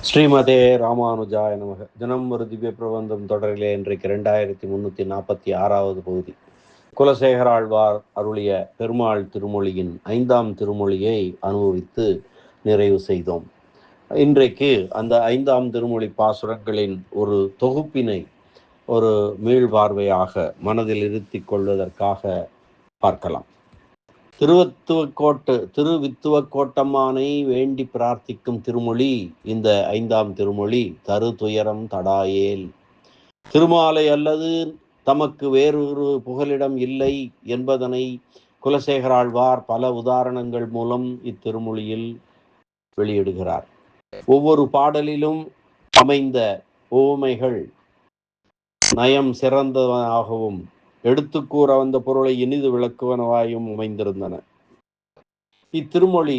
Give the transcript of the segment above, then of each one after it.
ஸ்ரீமதே ராமானுஜாய நமக. தினம் ஒரு திவ்ய பிரபந்தம் தொடரிலே இன்றைக்கு 2346வது பகுதி. குலசேகர ஆழ்வார் அருளிய பெருமாள் திருமொழியின் 5ஆம் திருமொழியை அனுபவித்து நிறைவு செய்தோம். இன்றைக்கு அந்த 5ஆம் திருமொழி பாசுரங்களின் ஒரு தொகுப்பினை ஒரு மீள்பார்வையாக மனதில் இருத்தி கொள்வதற்காக பார்க்கலாம். திருவித்துவக்கோட்டம்மானை வேண்டி பிரார்த்திக்கும் திருமொழி இந்த 5ஆம் திருமொழி. தரு துயரம் தடாயேல். திருமாலை அல்லது தமக்கு வேறொரு புகலிடம் இல்லை என்பதனை குலசேகராழ்வார் பல உதாரணங்கள் மூலம் இத்திருமொழியில் வெளியிடுகிறார். ஒவ்வொரு பாடலிலும் அமைந்த உவமைகள் நயம் சிறந்ததாகவும் எடுத்துக்கூற வந்த பொருளை இனிது விளக்குவனவாயும் அமைந்திருந்தன. இத்திருமொழி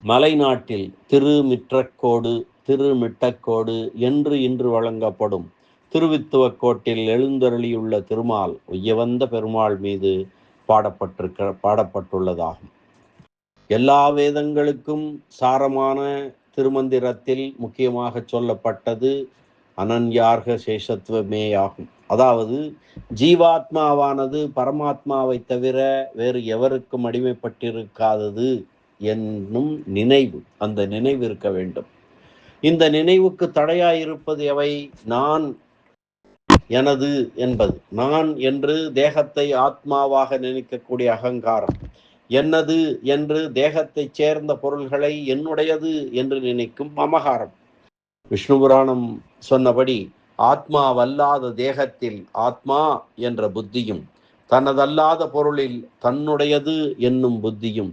மலைநாட்டில் திருமிற்றக்கோடு திருமிட்டக்கோடு என்று இன்று வழங்கப்படும் திருவித்துவக்கோட்டில் எழுந்தருளியுள்ள திருமால் உய்யவந்த பெருமாள் மீது பாடப்பட்டுள்ளதாகும். எல்லா வேதங்களுக்கும் சாரமான திருமந்திரத்தில் முக்கியமாக சொல்லப்பட்டது அனன்யார்க சேஷத்துவமேயாகும். அதாவது ஜீவாத்மாவானது பரமாத்மாவை தவிர வேறு எவருக்கும் அடிமைப்பட்டிருக்காதது என்னும் நினைவு, அந்த நினைவு இருக்க வேண்டும். இந்த நினைவுக்கு தடையாயிருப்பது எவை? நான், எனது என்பது. நான் என்று தேகத்தை ஆத்மாவாக நினைக்கக்கூடிய அகங்காரம், என்னது என்று தேகத்தை சேர்ந்த பொருள்களை என்னுடையது என்று நினைக்கும் மமகாரம். விஷ்ணு புராணம் சொன்னபடி ஆத்மாவல்லாத தேகத்தில் ஆத்மா என்ற புத்தியும், தனதல்லாத பொருளில் தன்னுடையது என்னும் புத்தியும்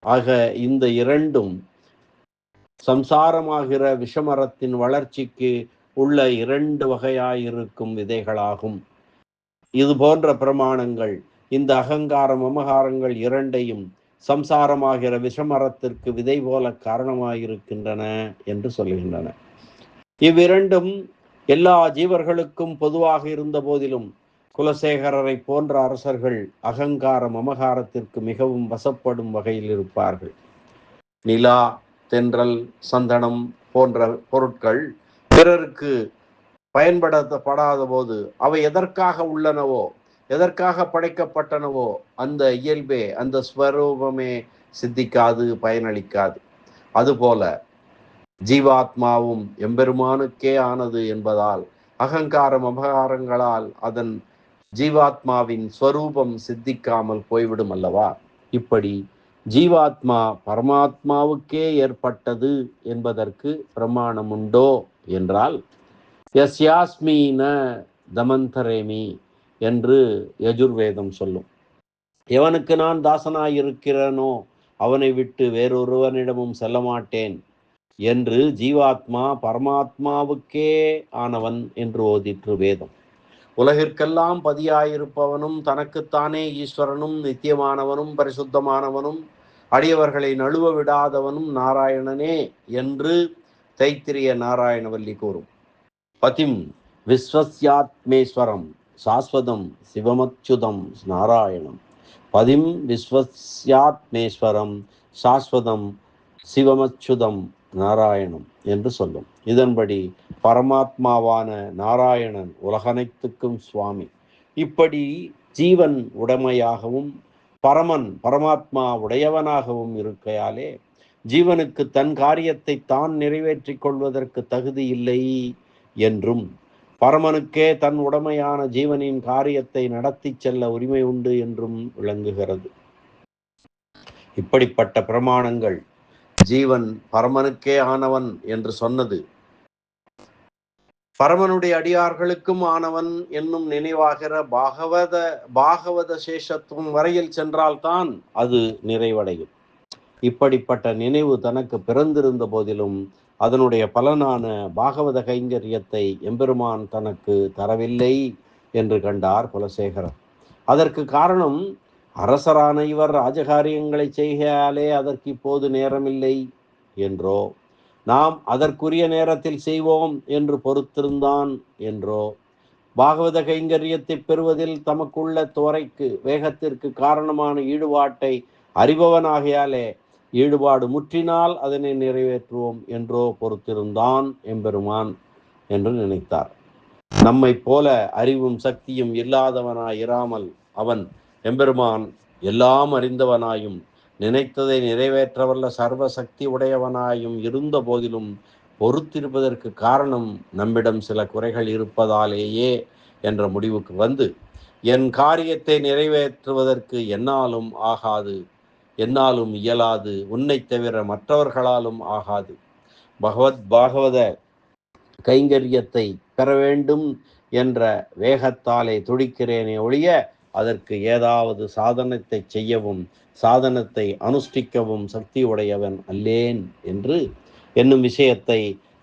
ஆக இந்த இரண்டும் சம்சாரமாகிற விஷமரத்தின் வளர்ச்சிக்கு உள்ள 2 வகையாயிருக்கும் விதைகளாகும். இது போன்ற பிரமாணங்கள் இந்த அகங்காரம் மமகாரங்கள் இரண்டையும் சம்சாரமாகிற விஷமரத்திற்கு விதை போல காரணமாயிருக்கின்றன என்று சொல்லுகின்றன. இவ்விரண்டும் எல்லா ஜீவர்களுக்கும் பொதுவாக இருந்த போதிலும் குலசேகரரை போன்ற அரசர்கள் அகங்கார மமகாரத்திற்கு மிகவும் வசப்படும் வகையில் இருப்பார்கள். நிலா, தென்றல், சந்தனம் போன்ற பொருட்கள் பிறருக்கு பயன்படுத்தப்படாத போது அவை எதற்காக உள்ளனவோ, எதற்காக படைக்கப்பட்டனவோ அந்த இயல்பே, அந்த ஸ்வரூபமே சித்திக்காது, பயனளிக்காது. அதுபோல ஜீவாத்மாவும் எம்பெருமானுக்கே ஆனது என்பதால் அகங்காரம் அபகாரங்களால் அதன் ஜீவாத்மாவின் ஸ்வரூபம் சித்திக்காமல் போய்விடும் அல்லவா? இப்படி ஜீவாத்மா பரமாத்மாவுக்கே ஏற்பட்டது என்பதற்கு பிரமாணம் உண்டோ என்றால், யஸ்யாஸ்மீன தமந்தரேமி என்று யஜுர்வேதம் சொல்லும். எவனுக்கு நான் தாசனாயிருக்கிறேனோ அவனை விட்டு வேறொருவனிடமும் செல்ல மாட்டேன் என்று ஜீவாத்மா பரமாத்மாவுக்கே ஆனவன் என்று ஓதிற்று வேதம். உலகிற்கெல்லாம் பதியாயிருப்பவனும் தனக்குத்தானே ஈஸ்வரனும் நித்தியமானவனும் பரிசுத்தமானவனும் அடியவர்களை நழுவ விடாதவனும் நாராயணனே என்று தைத்திரிய நாராயணவல்லி கூறும். பதிம் விஸ்வஸ்யாத்மேஸ்வரம் சாஸ்வதம் சிவமச்சுதம் நாராயணம். பதிம் விஸ்வஸ்யாத்மேஸ்வரம் சாஸ்வதம் சிவமச்சுதம் நாராயணம் என்று சொல்லும். இதன்படி பரமாத்மாவான நாராயணன் உலகனைத்துக்கும் சுவாமி. இப்படி ஜீவன் உடைமையாகவும் பரமன் பரமாத்மா உடையவனாகவும் இருக்கையாலே ஜீவனுக்கு தன் காரியத்தை தான் நிறைவேற்றிக் கொள்வதற்கு தகுதி இல்லை என்றும், பரமனுக்கே தன் உடைமையான ஜீவனின் காரியத்தை நடத்தி செல்ல உரிமை உண்டு என்றும் விளங்குகிறது. இப்படிப்பட்ட பிரமாணங்கள் ஜீவன் பரமனுக்கே ஆனவன் என்று சொன்னது பரமனுடைய அடியார்களுக்கும் ஆனவன் என்னும் நினைவாகிற பாகவத சேஷத்துவம் வரையில் சென்றால்தான் அது நிறைவடையும். இப்படிப்பட்ட நினைவு தனக்கு பிறந்திருந்த போதிலும் அதனுடைய பலனான பாகவத கைங்கரியத்தை எம்பெருமான் தனக்கு தரவில்லை என்று கண்டார் குலசேகரர். அதற்கு காரணம், அரசரான இவர் ராஜகாரியங்களை செய்கையாலே அதற்கு இப்போது நேரமில்லை என்றோ, நாம் அதற்குரிய நேரத்தில் செய்வோம் என்று பொறுத்திருந்தான் என்றோ, பாகவத கைங்கரியத்தை பெறுவதில் தமக்குள்ள துறைக்கு வேகத்திற்கு காரணமான ஈடுபாட்டை அறிபவனாகையாலே ஈடுபாடு முற்றினால் அதனை நிறைவேற்றுவோம் என்றோ பொறுத்திருந்தான் எம்பெருமான் என்று நினைத்தார். நம்மை போல அறிவும் சக்தியும் இல்லாதவனாய் இராமல் அவன் எம்பெருமான் எல்லாம் அறிந்தவனாயும் நினைத்ததை நிறைவேற்றவல்ல சர்வ சக்தி உடையவனாயும் இருந்த போதிலும் பொறுத்திருப்பதற்கு காரணம் நம்மிடம் சில குறைகள் இருப்பதாலேயே என்ற முடிவுக்கு வந்து, என் காரியத்தை நிறைவேற்றுவதற்கு என்னாலும் ஆகாது, என்னாலும் இயலாது, உன்னை தவிர மற்றவர்களாலும் ஆகாது. பாகவத கைங்கரியத்தை பெற வேண்டும் என்ற வேகத்தாலே துடிக்கிறேனே ஒழிய அதற்கு ஏதாவது சாதனத்தை செய்யவும் சாதனத்தை அனுஷ்டிக்கவும் சக்தி உடையவன் அல்லேன் என்று என்னும் விஷயத்தை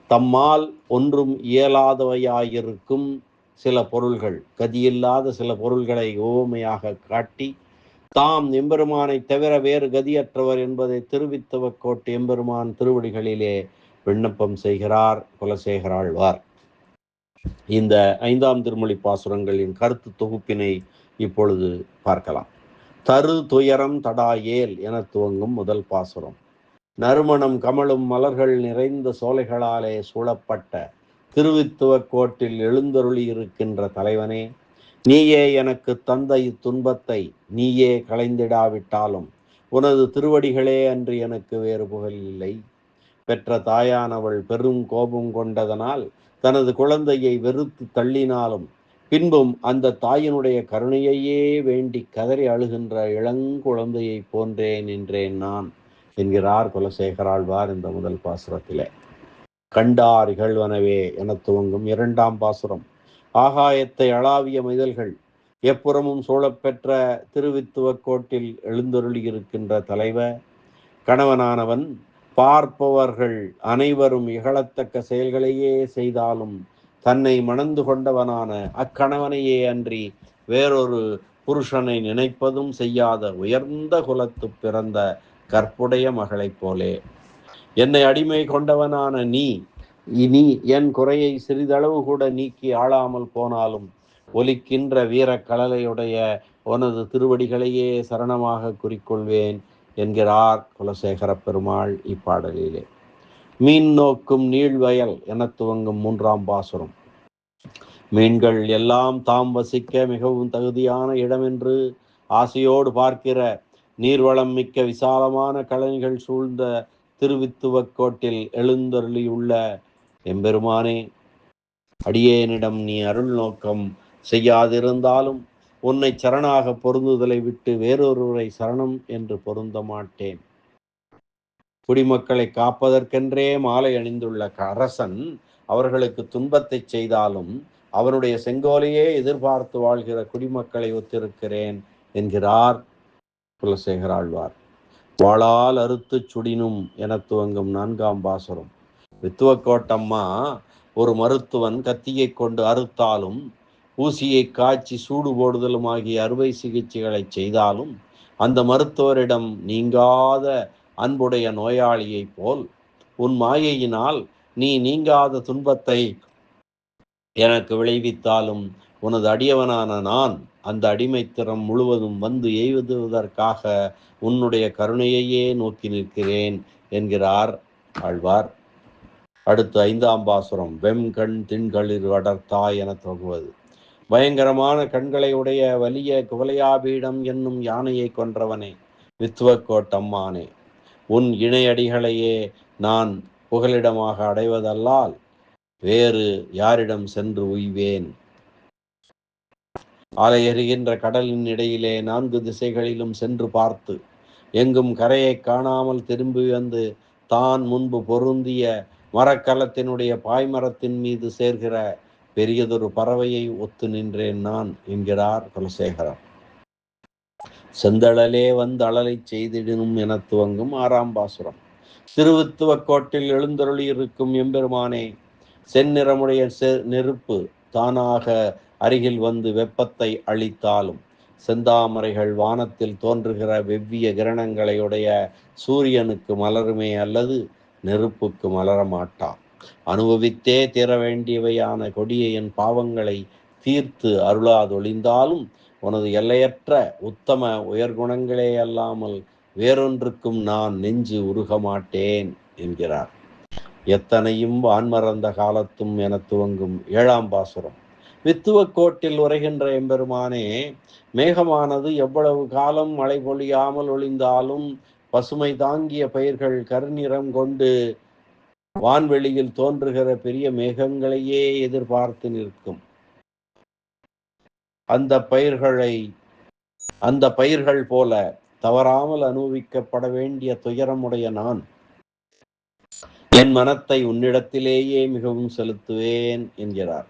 தம்மால் ஒன்றும் இயலாதவையாயிருக்கும் சில பொருள்கள், கதியில்லாத சில பொருள்களை ஓமையாக காட்டி தாம் எம்பெருமானை தவிர வேறு கதியற்றவர் என்பதை திருவித்துவக்கோட்டு எம்பெருமான் திருவடிகளிலே விண்ணப்பம் செய்கிறார் குலசேகராழ்வார். இந்த 5ஆம் திருமொழி பாசுரங்களின் கருத்து தொகுப்பினை இப்பொழுது பார்க்கலாம். தரு துயரம் தடாயேல் என துவங்கும் முதல் பாசுரம். நறுமணம் கமழும் மலர்கள் நிறைந்த சோலைகளாலே சூழப்பட்ட திருவித்துவக்கோட்டில் எழுந்தருளி இருக்கின்ற தலைவனே, நீயே எனக்கு தந்த இத்துன்பத்தை நீயே களைந்திடாவிட்டாலும் உனது திருவடிகளே அன்று எனக்கு வேறு புகழ் இல்லை. பெற்ற தாயானவள் பெரும் கோபம் கொண்டதனால் தனது குழந்தையை வெறுத்து தள்ளினாலும் பின்பும் அந்த தாயினுடைய கருணையையே வேண்டி கதறி அழுகின்ற இளங்குழந்தையை போன்றேன் என்றேன் நான் என்கிறார் குலசேகராழ்வார் இந்த முதல் பாசுரத்திலே. கண்டார் இகழ்வனவே என துவங்கும் 2ஆம் பாசுரம். ஆகாயத்தை அளாவிய மைதல்கள் எப்புறமும் சூழப்பெற்ற திருவித்துவக்கோட்டில் எழுந்தருளி இருக்கின்ற தலைவர் கணவனானவன் பார்ப்பவர்கள் அனைவரும் இகழத்தக்க செயல்களையே செய்தாலும் தன்னை மணந்து கொண்டவனான அக்கணவனையே அன்றி வேறொரு புருஷனை நினைப்பதும் செய்யாத உயர்ந்த குலத்து பிறந்த கற்புடைய மகளைப் போலே என்னை அடிமை கொண்டவனான நீ இனி என் குறையை சிறிதளவு கூட நீக்கி ஆளாமல் போனாலும் ஒலிக்கின்ற வீர கலலையுடைய உனது திருவடிகளையே சரணமாக குறிக்கொள்வேன் என்கிறார் குலசேகர பெருமாள் இப்பாடலிலே. மீன் நோக்கும் நீள்வயல் என துவங்கும் 3ஆம் பாசுரம். மீன்கள் எல்லாம் தாம் வசிக்க மிகவும் தகுதியான இடம் என்று ஆசையோடு பார்க்கிற நீர்வளம் மிக்க விசாலமான கழனிகள் சூழ்ந்த திருவித்துவக்கோட்டில் எழுந்தருளியுள்ள எம்பெருமானே, அடியேனிடம் நீ அருள் நோக்கம் செய்யாதிருந்தாலும் உன்னை சரணாக பொருந்துதலை விட்டு வேறொருவரை சரணம் என்று பொருந்த மாட்டேன். குடிமக்களை காப்பதற்கென்றே மாலை அணிந்துள்ள அரசன் அவர்களுக்கு துன்பத்தை செய்தாலும் அவனுடைய செங்கோலையே எதிர்பார்த்து வாழ்கிற குடிமக்களை ஒத்திருக்கிறேன் என்கிறார் குலசேகராழ்வார். வாளால் அறுத்து சுடினும் என துவங்கும் 4ஆம் பாசுரம். வித்துவக்கோட்டம்மா ஒரு மருத்துவன் கத்தியை கொண்டு அறுத்தாலும் ஊசியை காய்ச்சி சூடு போடுதலும் ஆகிய அறுவை சிகிச்சைகளை செய்தாலும் அந்த மருத்துவரிடம் நீங்காத அன்புடைய நோயாளியைப் போல் உன் மாயையினால் நீ நீங்காத துன்பத்தை எனக்கு விளைவித்தாலும் உனது அடியவனான நான் அந்த அடிமைத்திறம் முழுவதும் வந்து எய்வதற்காக உன்னுடைய கருணையையே நோக்கி நிற்கிறேன் என்கிறார் ஆழ்வார். அடுத்து 5ஆம் பாசுரம். வெம்கண் திண்களிர் அடர்த்தாய் என துவங்குவது. பயங்கரமான கண்களை உடைய வலிய குவலையாபீடம் என்னும் யானையை கொன்றவனே, வித்துவக்கோட்டம்மானே, உன் இணையடிகளையே நான் புகலிடமாக அடைவதல்லால் வேறு யாரிடம் சென்று உய்வேன்? ஆலையெறிகின்ற கடலின் இடையிலே 4 திசைகளிலும் சென்று பார்த்து எங்கும் கரையை காணாமல் திரும்பி வந்து தான் முன்பு பொருந்திய மரக்கலத்தினுடைய பாய்மரத்தின் மீது சேர்கிற பெரியதொரு பறவையை ஒத்து நின்றேன் நான் என்கிறார் குலசேகரர். செந்தழலே வந்து அழலை செய்திடனும் என துவங்கும் 6ஆம் பாசுரம். திருவித்துவக்கோட்டில் எழுந்தருளி இருக்கும் எம்பெருமானே, செந்நிறமுடைய நெருப்பு தானாக அருகில் வந்து வெப்பத்தை அளித்தாலும் செந்தாமரைகள் வானத்தில் தோன்றுகிற வெவ்விய கிரணங்களையுடைய சூரியனுக்கு மலருமே அல்லது நெருப்புக்கு மலரமாட்டா. அனுபவித்தே தீர வேண்டியவையான கொடிய என் பாவங்களை தீர்த்து அருளாதொழிந்தாலும் உனது எல்லையற்ற உத்தம உயர்குணங்களே அல்லாமல் வேறொன்றுக்கும் நான் நெஞ்சு உருக மாட்டேன் என்கிறார். எத்தனையும் வான்மறந்த காலத்தும் என துவங்கும் 7ஆம் பாசுரம். வித்துவக்கோட்டில் உரைகின்ற எம்பெருமானே, மேகமானது எவ்வளவு காலம் மழை பொழியாமல் ஒளிந்தாலும் பசுமை தாங்கிய பயிர்கள் கருநிறம் கொண்டு வான்வெளியில் தோன்றுகிற பெரிய மேகங்களையே எதிர்பார்த்து நிற்கும். அந்த பயிர்கள் போல தவறாமல் அனுபவிக்கப்பட வேண்டிய துயரமுடைய நான் என் மனத்தை உன்னிடத்திலேயே மிகவும் செலுத்துவேன் என்கிறார்.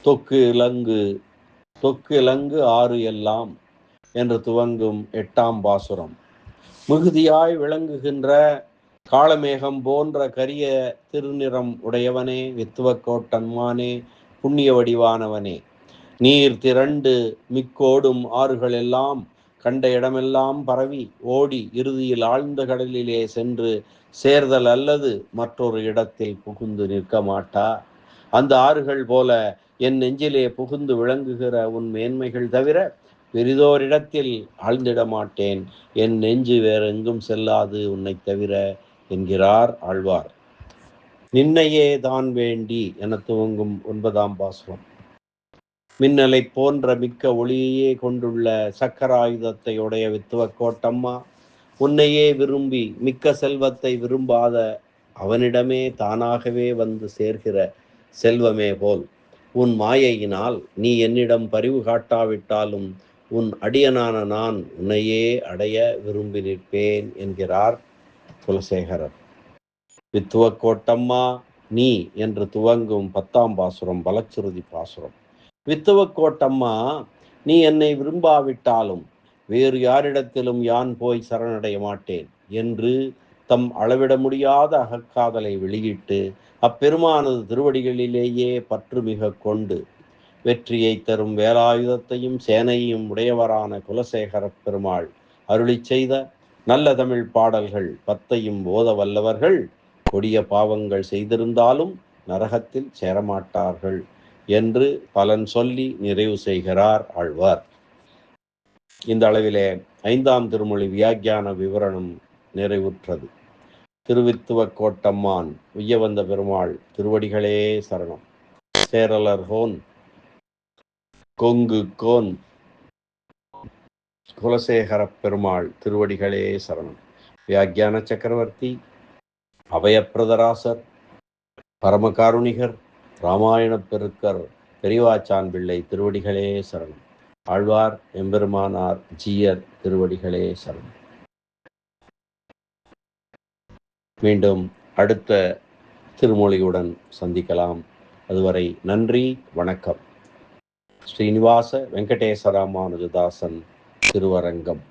தொக்கு இலங்கு ஆறு எல்லாம் என்று துவங்கும் 8ஆம் பாசுரம். மிகுதியாய் விளங்குகின்ற காளமேகம் போன்ற கரிய திருநிறம் உடையவனே, வித்துவக்கோட்டன்மானே, புண்ணிய வடிவானவனே, நீர் திரண்டு மிக்கோடும் ஆறுகள் எல்லாம் கண்ட இடமெல்லாம் பரவி ஓடி இறுதியில் ஆழ்ந்த கடலிலே சென்று சேர்தல் அல்லது மற்றொரு இடத்தில் புகுந்து நிற்க மாட்டா. அந்த ஆறுகள் போல என் நெஞ்சிலே புகுந்து விளங்குகிற உன் மேன்மைகள் தவிர பெரிதோரிடத்தில் ஆழ்ந்திட மாட்டேன். என் நெஞ்சு வேறெங்கும் செல்லாது உன்னை தவிர என்கிறார் ஆழ்வார். நின்னையே தான் வேண்டி என துவங்கும் 9ஆம் பாசுரம். மின்னலை போன்ற மிக்க ஒளியையே கொண்டுள்ள சக்கராயுதத்தை உடைய வித்துவக்கோட்டம்மா, உன்னையே விரும்பி மிக்க செல்வத்தை விரும்பாத அவனிடமே தானாகவே வந்து சேர்கிற செல்வமே போல் உன் மாயையினால் நீ என்னிடம் பரிவு காட்டாவிட்டாலும் உன் அடியனான நான் உன்னையே அடைய விரும்பி நிற்பேன் என்கிறார் குலசேகரர். வித்துவக்கோட்டம்மா நீ என்று துவங்கும் 10ஆம் பாசுரம் பலச்சுருதி பாசுரம். வித்துவக்கோட்டம்மா, நீ என்னை விரும்பாவிட்டாலும் வேறு யாரிடத்திலும் யான் போய் சரணடைய மாட்டேன் என்று தம் அளவிட முடியாத அகக்காதலை வெளியிட்டு அப்பெருமானது திருவடிகளிலேயே பற்று மிக கொண்டு வெற்றியை தரும் வேலாயுதத்தையும் சேனையும் உடையவரான குலசேகர பெருமாள் அருளி செய்த நல்ல தமிழ் பாடல்கள் 10ஐயும் ஓத வல்லவர்கள் கொடிய பாவங்கள் செய்திருந்தாலும் நரகத்தில் சேரமாட்டார்கள் என்று பலன் சொல்லி நிறைவு செய்கிறார் ஆழ்வார். இந்த அளவிலே 5ஆம் திருமொழி வியாக்கியான விவரணம் நிறைவுற்றது. திருவித்துவக்கோட்டம்மான் உய்யவந்த பெருமாள் திருவடிகளே சரணம். சேரலர்கோன் கொங்கு கோன் குலசேகர பெருமாள் திருவடிகளே சரணம். வியாக்கியான சக்கரவர்த்தி அபயப்பிரதராசர் பரமகாருணிகர் ராமாயண பெருக்கர் பெரியவாச்சான் பிள்ளை திருவடிகளே சரணம். ஆழ்வார் எம்பெருமானார் ஜீயர் திருவடிகளே சரணம். மீண்டும் அடுத்த திருமொழியுடன் சந்திக்கலாம். அதுவரை நன்றி, வணக்கம். ஸ்ரீனிவாச வெங்கடேச ராமானுஜதாசன் திருவரங்கம்.